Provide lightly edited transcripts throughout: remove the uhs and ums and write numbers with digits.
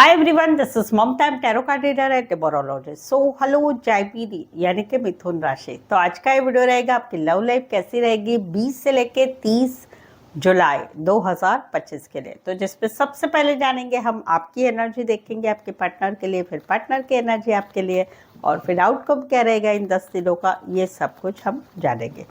Hi everyone, this is Mamta tarot card reader and tarotologist. So hello जाइपीडी यानी कि मिथुन राशि। तो आज का ये वीडियो रहेगा आपकी लव लाइफ कैसी रहेगी 20 से लेके 30 जुलाई 2025 के लिए। तो जिसपे सबसे पहले जानेंगे हम आपकी एनर्जी देखेंगे आपके पार्टनर के लिए, फिर पार्टनर की एनर्जी आपके लिए, और फिर आउटकम क्या रहेगा इन 10 दिनों का, ये सब कुछ हम जानेंगे।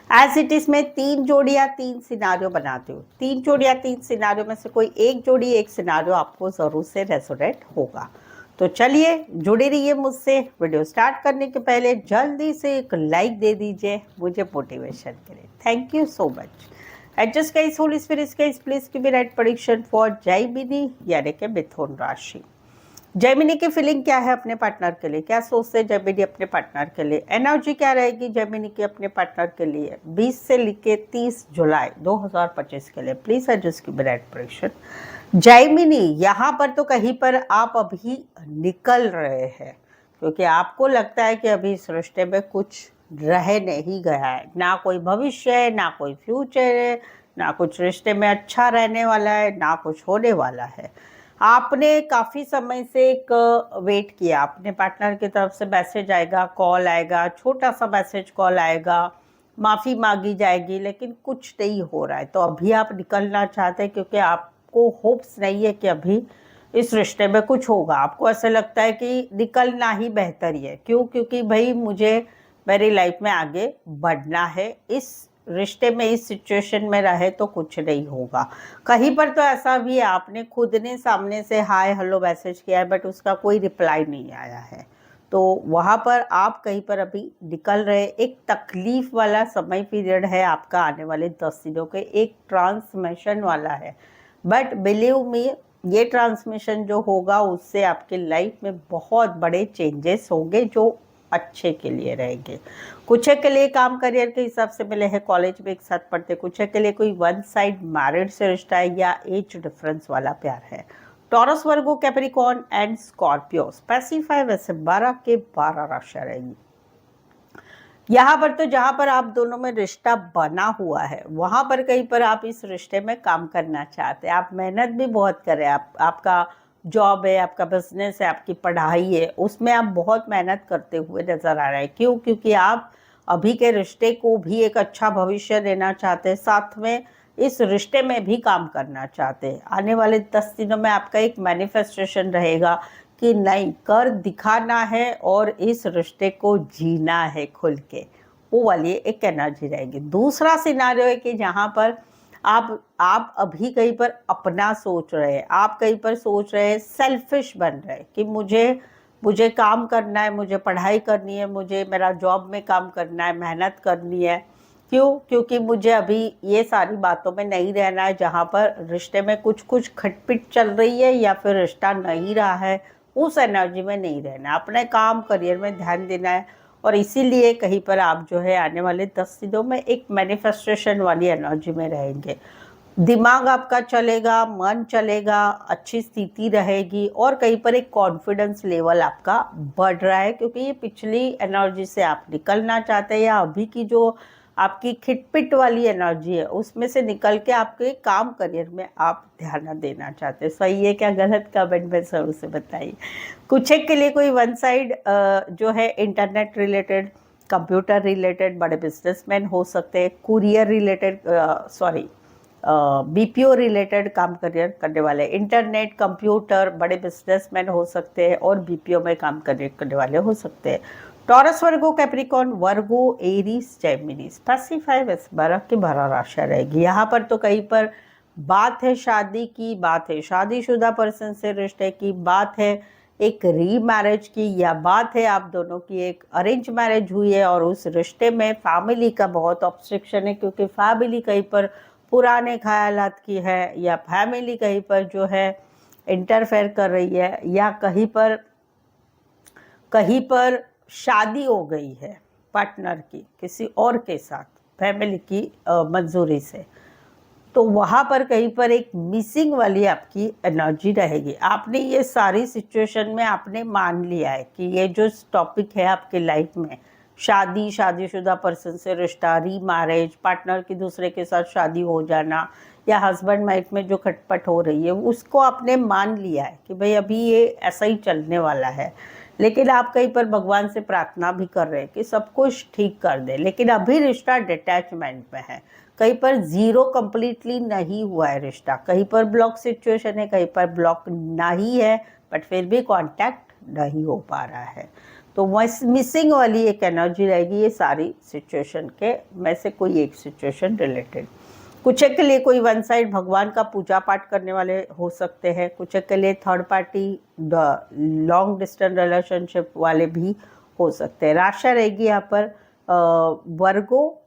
एज इट इज में 3 जोड़ियाँ 3 सिनारियो बनाती हूँ। 3 जोड़ियाँ 3 सिनारियो में से कोई एक जोड़ी एक सिनारियो आपको ज़रूर से रेजोनेट होगा। तो चलिए जुड़े रहिए मुझसे। वीडियो स्टार्ट करने के पहले जल्दी से एक लाइक दे दीजिए मुझे मोटिवेशन के लिए। Thank you so much. Adjust guys, holy spirits guys, please give me right prediction for Gemini यानी कि मिथुन राशि। जैमिनी की फीलिंग क्या है अपने पार्टनर के लिए, क्या सोचते हैं जैमिनी अपने पार्टनर के लिए, एनर्जी क्या रहेगी जैमिनी की अपने पार्टनर के लिए 20 से लेके 30 जुलाई 2025 के लिए। Please adjust give me right prediction. Jaimini, यहाँ पर तो कहीं पर आप अभी निकल रहे हैं, क्योंकि आपको लगता है कि अभी इस रिश्ते में कुछ रह नहीं गया है, ना कोई भविष्य है, ना कोई फ्यूचर है, ना कुछ रिश्ते में अच्छा रहने वाला है, ना कुछ होने वाला है। आपने काफ़ी समय से एक वेट किया, अपने पार्टनर की तरफ से मैसेज आएगा, कॉल आएगा, छोटा सा मैसेज कॉल आएगा, माफ़ी मांगी जाएगी, लेकिन कुछ नहीं हो रहा है। तो अभी आप निकलना चाहते हैं क्योंकि आपको होप्स नहीं है कि अभी इस रिश्ते में कुछ होगा। आपको ऐसा लगता है कि निकलना ही बेहतर ही है। क्यों? क्योंकि भाई मुझे मेरी लाइफ में आगे बढ़ना है, इस रिश्ते में इस सिचुएशन में रहे तो कुछ नहीं होगा। कहीं पर तो ऐसा भी है, आपने खुद ने सामने से हाय हेलो मैसेज किया है बट उसका कोई रिप्लाई नहीं आया है। तो वहाँ पर आप कहीं पर अभी निकल रहे, एक तकलीफ वाला समय पीरियड है आपका आने वाले 10 दिनों के, एक ट्रांसमिशन वाला है। बट बिलीव मी, ये ट्रांसमिशन जो होगा उससे आपके लाइफ में बहुत बड़े चेंजेस होंगे जो अच्छे के लिए रहेंगे। कुछ के लिए काम करियर के हिसाब से मिले हैं, कॉलेज में एक साथ पढ़ते, कुछ के लिए कोई वन साइड मैरिड से रिश्ता है या एज डिफरेंस वाला प्यार है। Taurus, Virgo, Capricorn and Scorpio specify वैसे 12 के 12 राशियां रहेंगी। यहाँ पर तो जहाँ पर आप दोनों में रिश्ता बना हुआ है वहाँ पर कहीं पर आप इस रिश्ते में काम करना चाहते हैं। आप मेहनत भी बहुत कर रहे हैं, आपका जॉब है, आपका बिजनेस है, आपकी पढ़ाई है, उसमें आप बहुत मेहनत करते हुए नजर आ रहे हैं। क्यों? क्योंकि आप अभी के रिश्ते को भी एक अच्छा भविष्य देना चाहते हैं, साथ में इस रिश्ते में भी काम करना चाहते हैं। आने वाले 10 दिनों में आपका एक मैनिफेस्टेशन रहेगा कि नहीं, कर दिखाना है और इस रिश्ते को जीना है खुल के, वो वाली एक एनर्जी रहेगी। दूसरा सिनारियो है कि जहाँ पर आप अभी कहीं पर अपना सोच रहे हैं, आप कहीं पर सोच रहे हैं, सेल्फिश बन रहे हैं कि मुझे काम करना है, मुझे पढ़ाई करनी है, मुझे मेरा जॉब में काम करना है, मेहनत करनी है। क्यों? क्योंकि मुझे अभी ये सारी बातों में नहीं रहना है जहाँ पर रिश्ते में कुछ कुछ खटपिट चल रही है या फिर रिश्ता नहीं रहा है, उस एनर्जी में नहीं रहना, अपने काम करियर में ध्यान देना है। और इसीलिए कहीं पर आप जो है आने वाले 10 दिनों में एक मैनिफेस्टेशन वाली एनर्जी में रहेंगे। दिमाग आपका चलेगा, मन चलेगा, अच्छी स्थिति रहेगी और कहीं पर एक कॉन्फिडेंस लेवल आपका बढ़ रहा है, क्योंकि ये पिछली एनर्जी से आप निकलना चाहते हैं या अभी की जो आपकी खिटपिट वाली एनर्जी है उसमें से निकल के आपके काम करियर में आप ध्यान देना चाहते हैं। सही है क्या गलत, कमेंट में जरूर से बताइए। कुछ एक के लिए कोई वन साइड जो है इंटरनेट रिलेटेड, कंप्यूटर रिलेटेड, बड़े बिजनेसमैन हो सकते हैं, कुरियर रिलेटेड, बीपीओ रिलेटेड काम करियर करने वाले, इंटरनेट, कंप्यूटर, बड़े बिजनेसमैन हो सकते हैं और बीपीओ में काम करने वाले हो सकते हैं। टॉरस, वर्गो, कैप्रिकॉर्न, वर्गो, एरीज, जेमिनी स्पेसिफाई वैसे 12 की 12 राशियां रहेगी। यहाँ पर तो कहीं पर बात है शादी की, बात है शादीशुदा पर्सन से रिश्ते की, बात है एक री मैरिज की, या बात है आप दोनों की एक अरेंज मैरिज हुई है और उस रिश्ते में फैमिली का बहुत ऑब्स्ट्रक्शन है, क्योंकि फैमिली कहीं पर पुराने ख्यालात की है, या फैमिली कहीं पर जो है इंटरफेयर कर रही है, या कहीं पर शादी हो गई है पार्टनर की किसी और के साथ फैमिली की मंजूरी से। तो वहाँ पर कहीं पर एक मिसिंग वाली आपकी एनर्जी रहेगी। आपने ये सारी सिचुएशन में आपने मान लिया है कि ये जो टॉपिक है आपके लाइफ में शादी, शादीशुदा पर्सन से रिश्ता, रीमैरिज, पार्टनर की दूसरे के साथ शादी हो जाना, या हस्बैंड वाइफ में जो खटपट हो रही है उसको आपने मान लिया है कि भाई अभी ये ऐसा ही चलने वाला है। लेकिन आप कहीं पर भगवान से प्रार्थना भी कर रहे हैं कि सब कुछ ठीक कर दे, लेकिन अभी रिश्ता डिटैचमेंट में है। कहीं पर जीरो कंप्लीटली नहीं हुआ है रिश्ता, कहीं पर ब्लॉक सिचुएशन है, कहीं पर ब्लॉक नहीं है, बट फिर भी कांटेक्ट नहीं हो पा रहा है। तो मिसिंग वाली एक एनर्जी रहेगी ये सारी सिचुएशन के में से कोई एक सिचुएशन रिलेटेड। कुछ एक के लिए कोई वन साइड भगवान का पूजा पाठ करने वाले हो सकते हैं, कुछ एक के लिए third party long distance relationship वाले भी हो सकते हैं। राशि रहेगी यहाँ पर वर्गो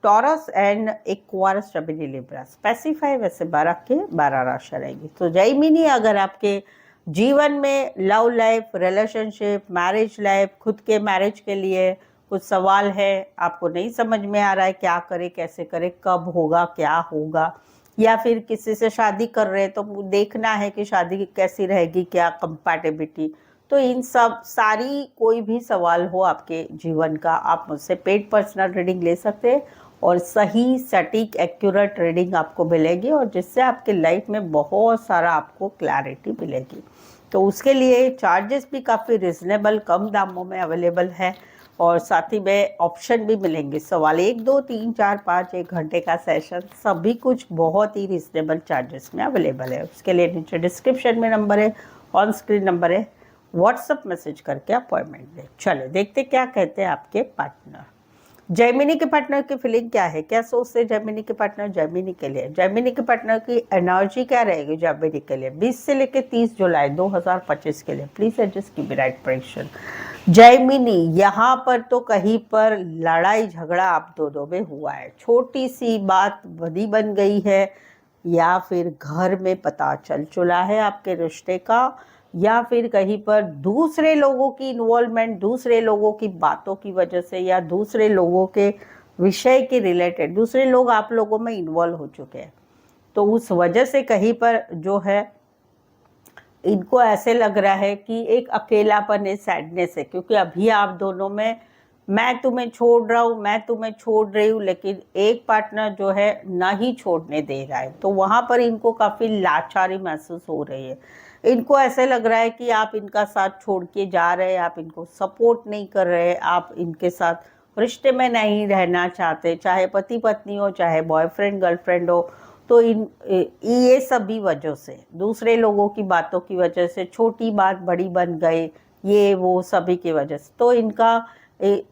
टॉरस एंड एक्वारिस, जमिनी, लिब्रा। स्पेसिफाई वैसे 12 के 12 राशि रहेगी। तो जैमिनी, अगर आपके जीवन में love life, relationship, marriage life, खुद के मैरिज के लिए कुछ सवाल है, आपको नहीं समझ में आ रहा है क्या करे, कैसे करे, कब होगा, क्या होगा, या फिर किसी से शादी कर रहे हैं तो देखना है कि शादी कैसी रहेगी, क्या कंपैटिबिलिटी, तो इन सब सारी कोई भी सवाल हो आपके जीवन का, आप मुझसे पेड पर्सनल रीडिंग ले सकते हैं और सही सटीक एक्यूरेट रीडिंग आपको मिलेगी और जिससे आपके लाइफ में बहुत सारा आपको क्लैरिटी मिलेगी। तो उसके लिए चार्जेस भी काफ़ी रिजनेबल कम दामों में अवेलेबल है और साथ ही में ऑप्शन भी मिलेंगे। सवाल 1, 2, 3, 4, 5, 1 घंटे का सेशन, सभी कुछ बहुत ही रिजनेबल चार्जेस में अवेलेबल है। उसके लिए नीचे डिस्क्रिप्शन में नंबर है, ऑन स्क्रीन नंबर है, व्हाट्सअप मैसेज करके अपॉइंटमेंट लें। चलो देखते क्या कहते हैं आपके पार्टनर। जैमिनी के पार्टनर की फीलिंग क्या है, क्या सोचते जैमिनी के पार्टनर जैमिनी के लिए। जैमिनी के पार्टनर की एनर्जी क्या रहेगी जैमिनी के लिए 20 से लेकर 30 जुलाई 2025 के लिए। प्लीज एडजस्ट की राइट प्रेडिक्शन। जैमिनी, यहाँ पर तो कहीं पर लड़ाई झगड़ा आप दोनों में हुआ है, छोटी सी बात बड़ी बन गई है, या फिर घर में पता चल चुका है आपके रिश्ते का, या फिर कहीं पर दूसरे लोगों की इन्वॉल्वमेंट, दूसरे लोगों की बातों की वजह से, या दूसरे लोगों के विषय के रिलेटेड दूसरे लोग आप लोगों में इन्वॉल्व हो चुके हैं। तो उस वजह से कहीं पर जो है इनको ऐसे लग रहा है कि एक अकेलापन है, सैडनेस है, क्योंकि अभी आप दोनों में मैं तुम्हें छोड़ रहा हूँ, मैं तुम्हें छोड़ रही हूँ, लेकिन एक पार्टनर जो है ना ही छोड़ने दे रहा है। तो वहाँ पर इनको काफ़ी लाचारी महसूस हो रही है। इनको ऐसे लग रहा है कि आप इनका साथ छोड़ के जा रहे हैं, आप इनको सपोर्ट नहीं कर रहे, आप इनके साथ रिश्ते में नहीं रहना चाहते, चाहे पति पत्नी हो, चाहे बॉयफ्रेंड गर्लफ्रेंड हो। तो ये सभी वजह से, दूसरे लोगों की बातों की वजह से, छोटी बात बड़ी बन गई, ये वो सभी की वजह से, तो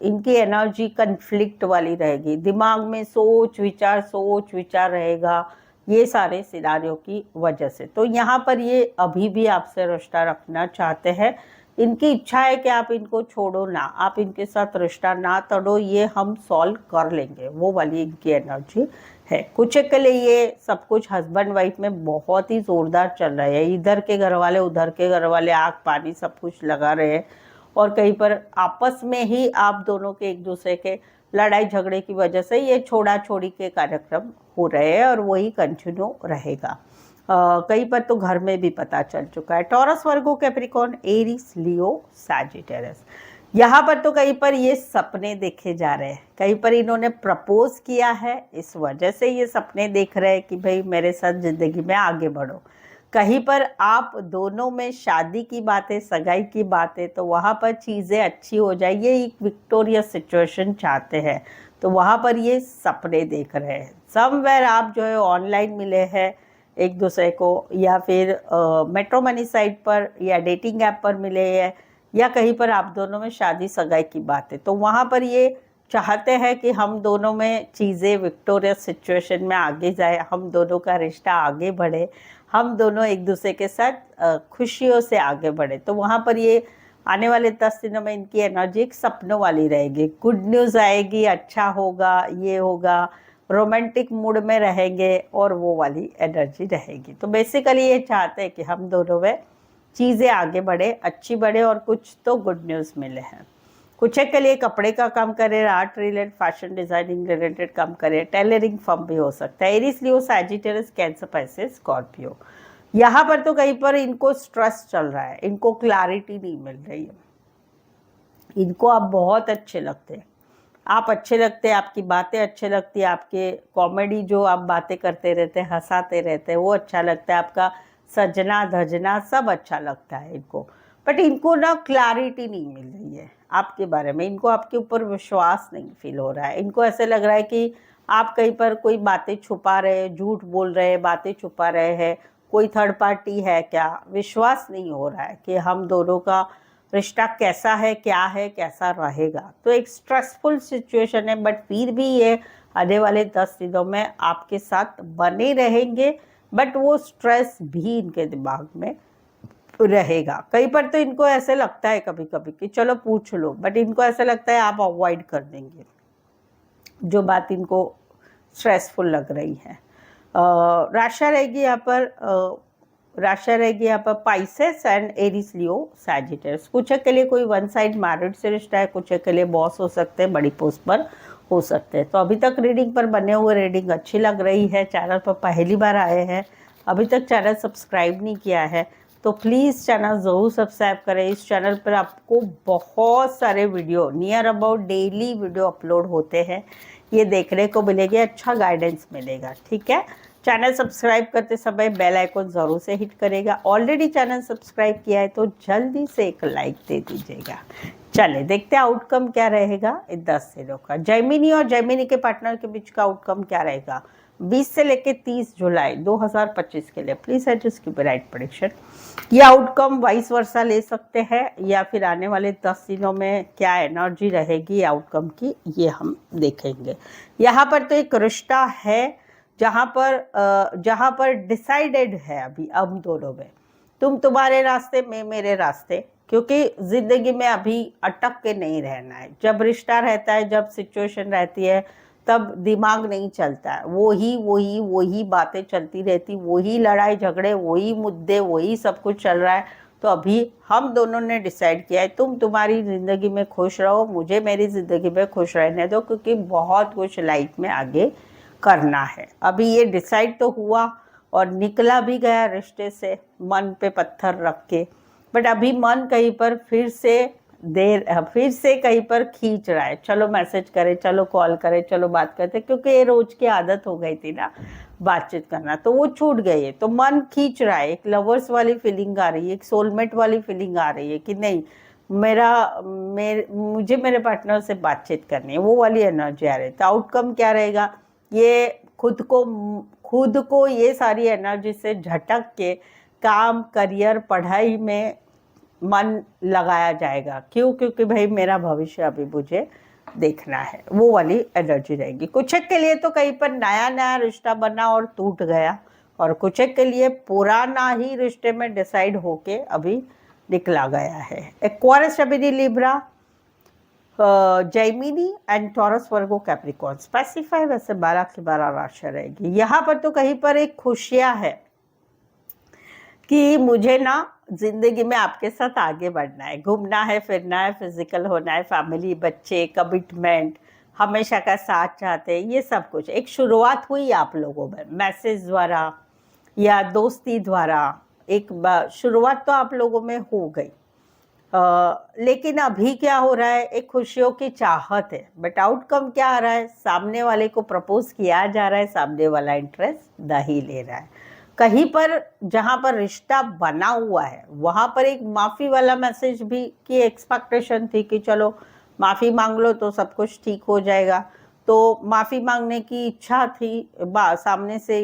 इनकी एनर्जी कन्फ्लिक्ट वाली रहेगी, दिमाग में सोच विचार रहेगा, ये सारे सिनारियों की वजह से। तो यहाँ पर ये अभी भी आपसे रिश्ता रखना चाहते हैं, इनकी इच्छा है कि आप इनको छोड़ो ना, आप इनके साथ रिश्ता ना तोड़ो, ये हम सॉल्व कर लेंगे, वो वाली इनकी एनर्जी है। कुछ के लिए ये सब कुछ हस्बैंड वाइफ में बहुत ही जोरदार चल रहा है, इधर के घर वाले उधर के घर वाले आग पानी सब कुछ लगा रहे हैं और कहीं पर आपस में ही आप दोनों के एक दूसरे के लड़ाई झगड़े की वजह से ये छोड़ा छोड़ी के कार्यक्रम हो रहे हैं और वही कंटिन्यू रहेगा। कहीं पर तो घर में भी पता चल चुका है। टॉरस, वर्गो, कैप्रिकॉर्न, एरीज, लियो, सैजिटेरियस, यहाँ पर तो कहीं पर ये सपने देखे जा रहे हैं, कहीं पर इन्होंने प्रपोज किया है, इस वजह से ये सपने देख रहे हैं कि भाई मेरे साथ जिंदगी में आगे बढ़ो। कहीं पर आप दोनों में शादी की बातें, सगाई की बातें, तो वहाँ पर चीज़ें अच्छी हो जाए, ये एक विक्टोरियस सिचुएशन चाहते हैं, तो वहाँ पर ये सपने देख रहे हैं। समवेयर आप जो है ऑनलाइन मिले हैं एक दूसरे को, या फिर मैट्रिमोनी साइट पर या डेटिंग ऐप पर मिले हैं, या कहीं पर आप दोनों में शादी सगाई की बात है, तो वहाँ पर ये चाहते हैं कि हम दोनों में चीज़ें विक्टोरियस सिचुएशन में आगे जाए, हम दोनों का रिश्ता आगे बढ़े, हम दोनों एक दूसरे के साथ खुशियों से आगे बढ़े। तो वहाँ पर ये आने वाले 10 दिनों में इनकी एनर्जी एक सपनों वाली रहेगी, गुड न्यूज़ आएगी, अच्छा होगा, ये होगा, रोमांटिक मूड में रहेंगे और वो वाली एनर्जी रहेगी। तो बेसिकली ये चाहते हैं कि हम दोनों में चीज़ें आगे बढ़े, अच्छी बढ़े और कुछ तो गुड न्यूज़ मिले हैं। कुछ के लिए कपड़े का काम करे, art related, fashion designing related काम करे, टेलरिंग फर्म भी हो सकता है। एरीज, लियो, सैजिटेरियस, कैंसर, पाइसेस, स्कॉर्पियो, यहाँ पर तो कहीं पर इनको स्ट्रेस चल रहा है, इनको क्लैरिटी नहीं मिल रही है, इनको आप बहुत अच्छे लगते हैं, आप अच्छे लगते हैं, आपकी बातें अच्छे लगती है, आपके कॉमेडी जो आप बातें करते रहते हैं, हंसाते रहते हैं, वो अच्छा लगता है, आपका सजना धजना सब अच्छा लगता है इनको। बट इनको ना क्लैरिटी नहीं मिल रही है आपके बारे में, इनको आपके ऊपर विश्वास नहीं फील हो रहा है। इनको ऐसे लग रहा है कि आप कहीं पर कोई बातें छुपा रहे हैं, झूठ बोल रहे हैं, बातें छुपा रहे हैं, कोई थर्ड पार्टी है क्या। विश्वास नहीं हो रहा है कि हम दोनों का रिश्ता कैसा है, क्या है, कैसा रहेगा। तो एक स्ट्रेसफुल सिचुएशन है, बट फिर भी ये आने वाले 10 दिनों में आपके साथ बने रहेंगे। बट वो स्ट्रेस भी इनके दिमाग में रहेगा। कई पर तो इनको ऐसे लगता है कभी कभी कि चलो पूछ लो, बट इनको ऐसा लगता है आप अवॉइड कर देंगे जो बात इनको स्ट्रेसफुल लग रही है। राशि रहेगी यहाँ पर राशि रहेगी यहाँ पर Pisces and Aries Leo Sagittarius. कुछ के लिए कोई वन साइड मैरिड से रिश्ता है, कुछ के लिए बॉस हो सकते हैं, बड़ी पोस्ट पर हो सकते हैं। तो अभी तक रीडिंग पर बने हुए रीडिंग अच्छी लग रही है। चैनल पर पहली बार आए हैं, अभी तक चैनल सब्सक्राइब नहीं किया है तो प्लीज़ चैनल ज़रूर सब्सक्राइब करें। इस चैनल पर आपको बहुत सारे video near about daily video upload होते हैं, ये देखने को मिलेगी, अच्छा गाइडेंस मिलेगा। ठीक है, चैनल सब्सक्राइब करते समय बेल आइकन ज़रूर से हिट करेगा। ऑलरेडी चैनल सब्सक्राइब किया है तो जल्दी से एक लाइक दे दीजिएगा। चले देखते हैं आउटकम क्या रहेगा इन 10 दिनों का। जैमिनी और जैमिनी के पार्टनर के बीच का आउटकम क्या रहेगा 20 से लेकर 30 जुलाई 2025 के लिए। Please adjust keep right prediction. ये आउटकम वाइस वर्सा ले सकते हैं या फिर आने वाले 10 दिनों में क्या एनर्जी रहेगी आउटकम की, ये हम देखेंगे। यहाँ पर तो एक रिश्ता है जहाँ पर डिसाइडेड है अभी हम दोनों में, तुम तुम्हारे रास्ते मैं मेरे रास्ते, क्योंकि जिंदगी में अभी अटक के नहीं रहना है। जब रिश्ता रहता है, जब सिचुएशन रहती है, तब दिमाग नहीं चलता है, वही बातें चलती रहती, वही लड़ाई झगड़े, वही मुद्दे, वही सब कुछ चल रहा है। तो अभी हम दोनों ने डिसाइड किया है तुम तुम्हारी ज़िंदगी में खुश रहो, मुझे मेरी ज़िंदगी में खुश रहने दो, क्योंकि बहुत कुछ लाइफ में आगे करना है। अभी ये डिसाइड तो हुआ और निकला भी गया रिश्ते से मन पे पत्थर रख के, बट अभी मन कहीं पर फिर से कहीं पर खींच रहा है, चलो मैसेज करें, चलो कॉल करें, चलो बात करते, क्योंकि ये रोज की आदत हो गई थी ना बातचीत करना, तो वो छूट गई है। तो मन खींच रहा है, एक लवर्स वाली फीलिंग आ रही है, एक सोलमेट वाली फीलिंग आ रही है कि नहीं मुझे मेरे पार्टनर से बातचीत करनी है, वो वाली एनर्जी आ रही है। तो आउटकम क्या रहेगा, ये खुद को ये सारी एनर्जी से झटक के काम, करियर, पढ़ाई में मन लगाया जाएगा। क्यों? क्योंकि भाई मेरा भविष्य अभी मुझे देखना है, वो वाली एनर्जी रहेगी। कुछ के लिए तो कहीं पर नया रिश्ता बना और टूट गया, और कुछ के लिए पुराना ही रिश्ते में डिसाइड होके अभी निकला गया है। एक्वारियस, जमिनी, Libra, Jaimini and taurus, Virgo, Capricorn. Specify वैसे 12 की 12 राशि रहेगी। यहाँ पर तो कहीं पर एक खुशियाँ है कि मुझे ना जिंदगी में आपके साथ आगे बढ़ना है, घूमना है, फिरना है, फिजिकल होना है, फैमिली, बच्चे, कमिटमेंट, हमेशा का साथ चाहते हैं, ये सब कुछ एक शुरुआत हुई आप लोगों में मैसेज द्वारा या दोस्ती द्वारा। एक शुरुआत तो आप लोगों में हो गई, लेकिन अभी क्या हो रहा है, एक खुशियों की चाहत है, बट आउटकम क्या आ रहा है, सामने वाले को प्रपोज किया जा रहा है, सामने वाला इंटरेस्ट नहीं ले रहा है। कहीं पर जहाँ पर रिश्ता बना हुआ है वहाँ पर एक माफ़ी वाला मैसेज भी की एक्सपेक्टेशन थी कि चलो माफ़ी मांग लो तो सब कुछ ठीक हो जाएगा। तो माफ़ी मांगने की इच्छा थी, सामने से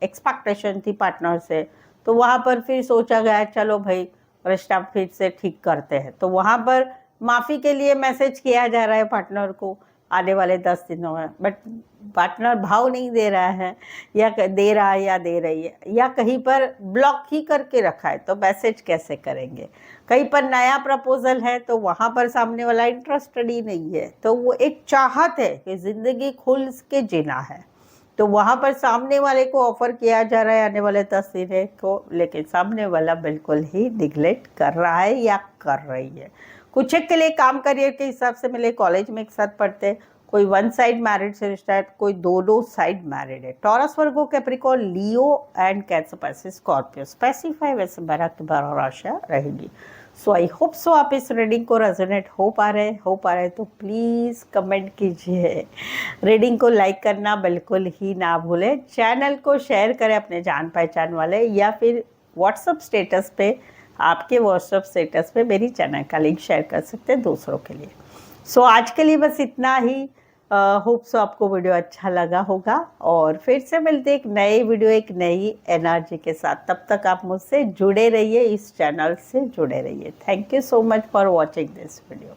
एक्सपेक्टेशन थी पार्टनर से, तो वहाँ पर फिर सोचा गया चलो भाई रिश्ता फिर से ठीक करते हैं। तो वहाँ पर माफ़ी के लिए मैसेज किया जा रहा है पार्टनर को आने वाले 10 दिनों में, बट पार्टनर भाव नहीं दे रहा है, या दे रहा है या दे रही है, या कहीं पर ब्लॉक ही करके रखा है, तो मैसेज कैसे करेंगे। कहीं पर नया प्रपोजल है तो वहाँ पर सामने वाला इंटरेस्टेड ही नहीं है, तो वो एक चाहत है कि ज़िंदगी खुल के जीना है, तो वहाँ पर सामने वाले को ऑफर किया जा रहा है आने वाले 10 दिन को, लेकिन सामने वाला बिल्कुल ही निगलेक्ट कर रहा है या कर रही है। कुछ के लिए काम करियर के हिसाब से मिले, कॉलेज में एक साथ पढ़ते, कोई वन साइड मैरिड से रिश्ता है, कोई दो साइड मैरिड है। Taurus, Virgo, Capricorn, Leo and Cancer, Pisces, Scorpio. Specify वैसे 12 राशियाँ रहेगी। सो आई होप सो आप इस रीडिंग को रेजोनेट हो पा रहे तो प्लीज़ कमेंट कीजिए। रीडिंग को लाइक करना बिल्कुल ही ना भूलें। चैनल को शेयर करें अपने जान पहचान वाले, या फिर व्हाट्सअप स्टेटस पे, आपके व्हाट्सअप स्टेटस पे मेरी चैनल का लिंक शेयर कर सकते हैं दूसरों के लिए। सो आज के लिए बस इतना ही। होप सो आपको वीडियो अच्छा लगा होगा, और फिर से मिलते एक नए वीडियो एक नई एनर्जी के साथ। तब तक आप मुझसे जुड़े रहिए, इस चैनल से जुड़े रहिए। Thank you so much for watching this video.